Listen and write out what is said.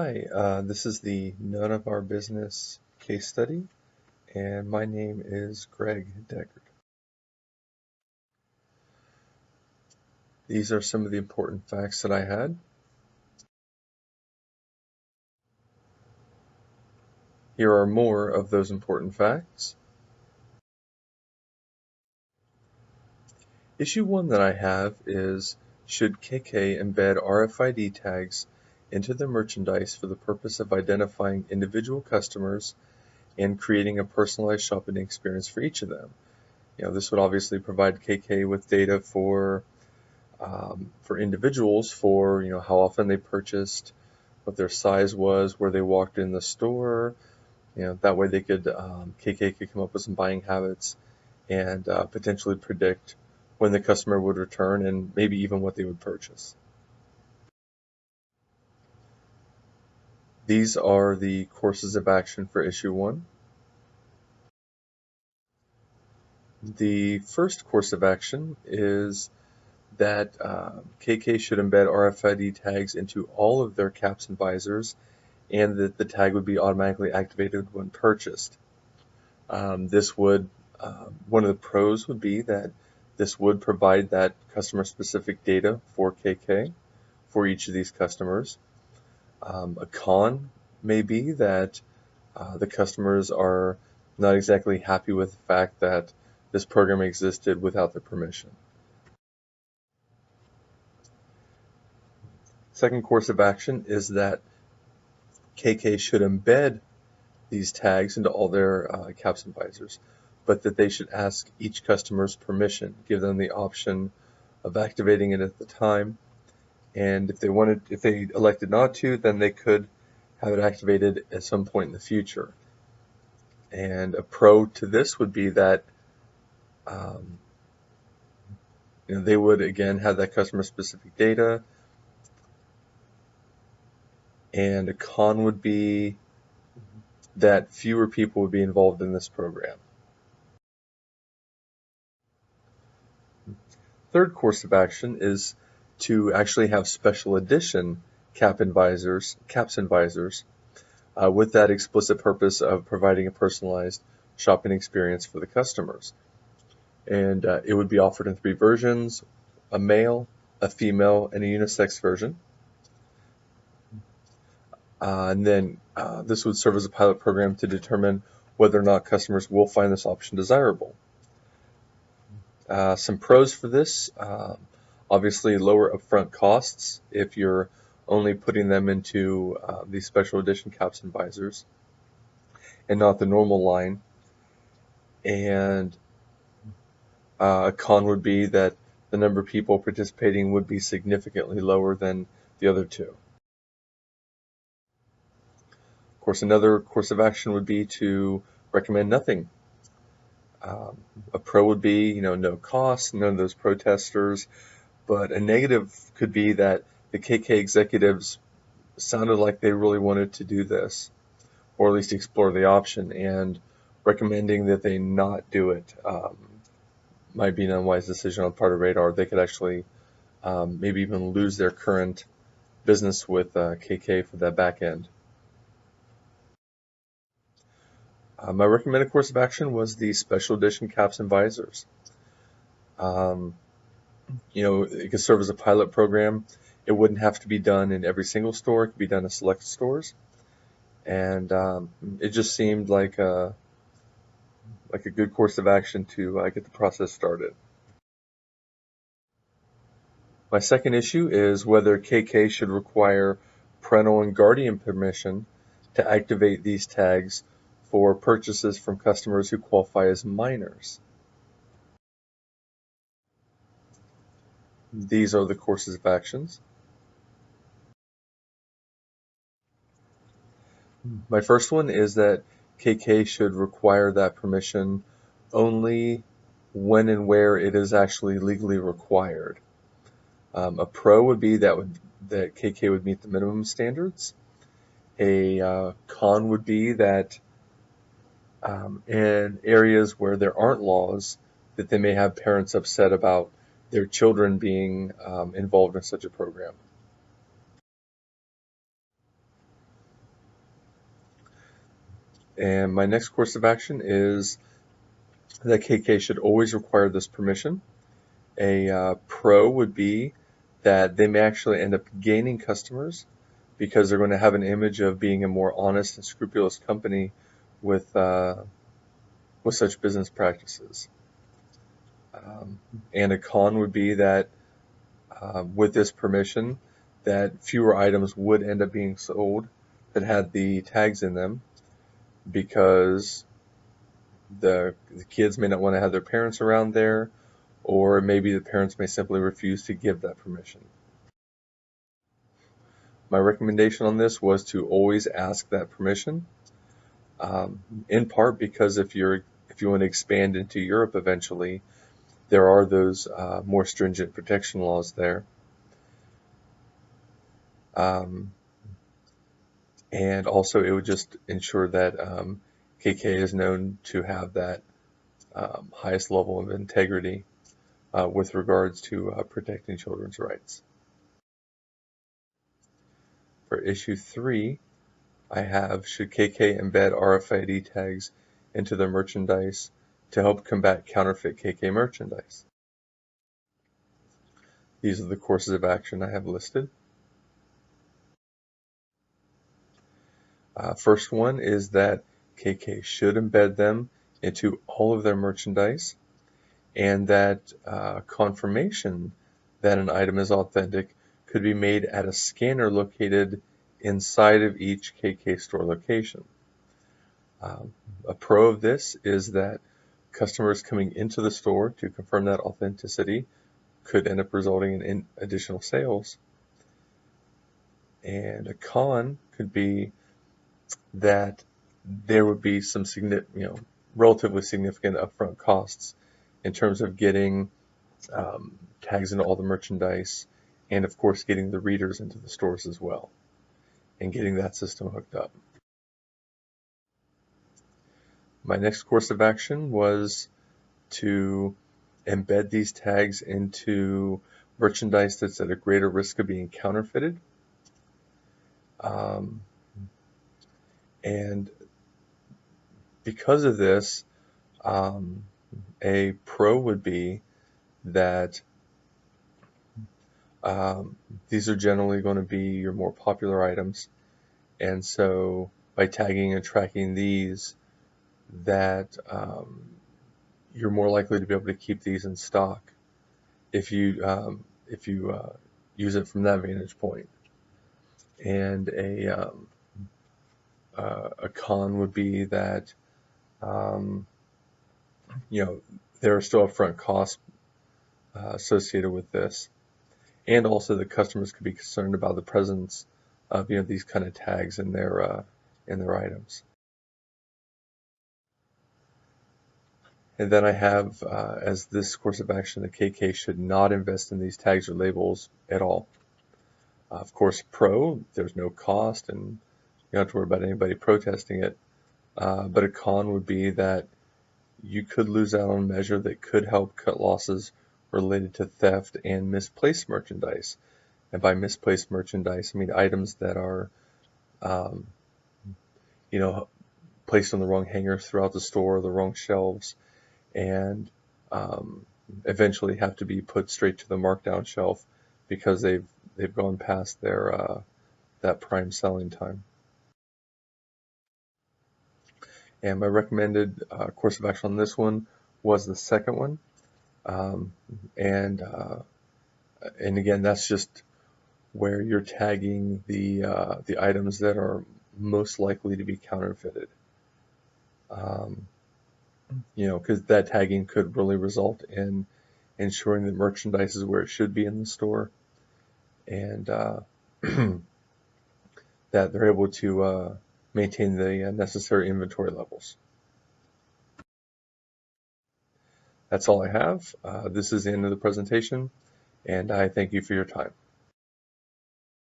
Hi, this is the None of Our Business case study, and my name is Greg Deckard. These are some of the important facts that I had. Here are more of those important facts. Issue 1 that I have is, should KK embed RFID tags into the merchandise for the purpose of identifying individual customers and creating a personalized shopping experience for each of them? This would obviously provide KK with data for individuals for how often they purchased, what their size was, where they walked in the store. That way they could KK could come up with some buying habits and potentially predict when the customer would return and maybe even what they would purchase. These are the courses of action for issue 1. The first course of action is that KK should embed RFID tags into all of their caps and visors, and that the tag would be automatically activated when purchased. This would, one of the pros would be that this would provide that customer-specific data for KK for each of these customers. A con may be that the customers are not exactly happy with the fact that this program existed without their permission. Second course of action is that KK should embed these tags into all their caps and visors, but that they should ask each customer's permission, give them the option of activating it at the time, and if they elected not to, then they could have it activated at some point in the future. And a pro to this would be that they would again have that customer specific data. And a con would be that fewer people would be involved in this program. Third course of action is to actually have special edition caps and visors, with that explicit purpose of providing a personalized shopping experience for the customers. And it would be offered in 3 versions: a male, a female, and a unisex version. And then this would serve as a pilot program to determine whether or not customers will find this option desirable. Some pros for this, obviously lower upfront costs if you're only putting them into these special edition caps and visors and not the normal line. And a con would be that the number of people participating would be significantly lower than the other 2. Of course, another course of action would be to recommend nothing. A pro would be, no cost, none of those protesters, but a negative could be that the KK executives sounded like they really wanted to do this, or at least explore the option, and recommending that they not do it might be an unwise decision on part of Radar. They could actually maybe even lose their current business with KK for that back end. My recommended course of action was the special edition caps and visors. It could serve as a pilot program. It wouldn't have to be done in every single store. It could be done in select stores. And it just seemed like a good course of action to get the process started. My second issue is whether KK should require parental and guardian permission to activate these tags for purchases from customers who qualify as minors. These are the courses of actions. My first one is that KK should require that permission only when and where it is actually legally required. A pro would be that KK would meet the minimum standards. A con would be that in areas where there aren't laws, that they may have parents upset about their children being involved in such a program. And my next course of action is that KK should always require this permission. A pro would be that they may actually end up gaining customers because they're going to have an image of being a more honest and scrupulous company with such business practices. And a con would be that with this permission, that fewer items would end up being sold that had the tags in them because the kids may not want to have their parents around there, or maybe the parents may simply refuse to give that permission. My recommendation on this was to always ask that permission, in part because if you want to expand into Europe eventually, there are those more stringent protection laws there. And also it would just ensure that KK is known to have that highest level of integrity with regards to protecting children's rights. For issue 3, I have, should KK embed RFID tags into their merchandise to help combat counterfeit KK merchandise? These are the courses of action I have listed. First one is that KK should embed them into all of their merchandise, and that confirmation that an item is authentic could be made at a scanner located inside of each KK store location. A pro of this is that customers coming into the store to confirm that authenticity could end up resulting in additional sales. And a con could be that there would be some relatively significant upfront costs in terms of getting tags into all the merchandise, and of course getting the readers into the stores as well, and getting that system hooked up. My next course of action was to embed these tags into merchandise that's at a greater risk of being counterfeited. And because of this, a pro would be that these are generally going to be your more popular items, and so by tagging and tracking these, that you're more likely to be able to keep these in stock if you use it from that vantage point. And a con would be that there are still upfront costs associated with this, and also the customers could be concerned about the presence of these kind of tags in their items. And then I have as this course of action, the KK should not invest in these tags or labels at all. Of course, pro, there's no cost, and you don't have to worry about anybody protesting it. But a con would be that you could lose out on a measure that could help cut losses related to theft and misplaced merchandise. And by misplaced merchandise, I mean items that are, placed on the wrong hangers throughout the store, the wrong shelves, and eventually have to be put straight to the markdown shelf because they've gone past their that prime selling time. And my recommended course of action on this one was the second one. And again, that's just where you're tagging the items that are most likely to be counterfeited. Because that tagging could really result in ensuring that merchandise is where it should be in the store, and that they're able to maintain the necessary inventory levels. That's all I have. This is the end of the presentation, and I thank you for your time.